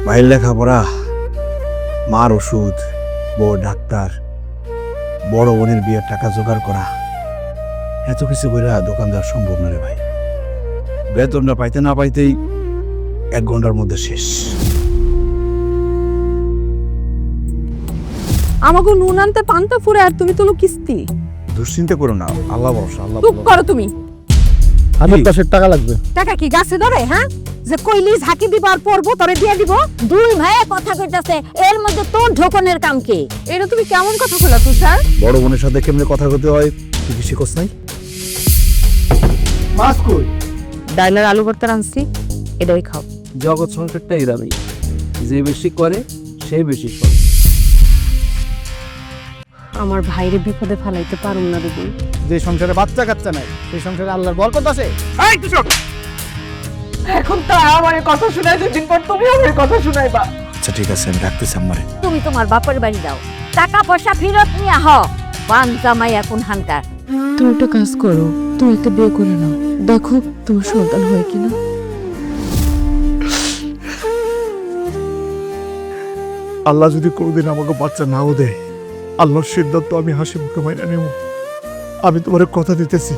ভাইয়ের লেখাপড়া, মার ওষুধ, বড় ডাক্তার, বড় বোনের বিয়ের টাকা জোগাড় করা, এত কিছু করে দোকান যাওয়া সম্ভব না রে ভাই। বেতনটা পাইতে না পাইতেই 1 ঘন্টার মধ্যে শেষ। আমাকে নুন আনতে পান্তা ফুরে আর তুমি তুলো কিস্তি। দুশ্চিন্তা করো না, আল্লাহ ভরসা, আল্লাহ চুপ করো তুমি। হাজার 10 টাকা লাগবে। টাকা কি গাছে ধরে? হ্যাঁ, যে কইলি ঝাঁকি দিবার পড়বো তরে দিয়ে দিব। দুই ভাইয়ে কথা কইতাছে, এর মধ্যে তোর ঢোকনের কাম কি? এটা তুমি কেমন কথা বলা তুষার? বড় বোনের সাথে কেমনে কথা বলতে হয় তুই কি শিখোস নাই? মাছ কই? ডাইলার আলু ভর্তা আনছি, এটাই খাও। জগৎ সংসারটা এরামেই, যে বেশি করে সে বেশি করে। আমার ভাইরে বিপদে ফেলাইতে পারুম না দেবো। যে সংসারে বাচ্চা কাচ্চা নাই সেই সংসারে আল্লাহর বরকত আছে। এখন তো আমার কথা শোনাই, দুদিন পর তুমি আমার কথা শোনাইবা। আচ্ছা ঠিক আছে, আমি রাখতেছি আমারে। তুমি তোমার বাপের বাড়ি যাও, টাকা পয়সা ফেরত নিয়ে হ। পান জামাই এখন হানকার। তুমি একটা কাজ করো, তুমি একটা বিয়ে করে নাও, দেখো তোমার সন্তান হয় কিনা। আল্লাহ যদি কোনোদিন আমাকে বাচ্চা নাও দেয়, আল্লাহর সিদ্ধান্ত আমি হাসি মুখে মাইনা নেব। আমি তোমার কথা দিতেছি।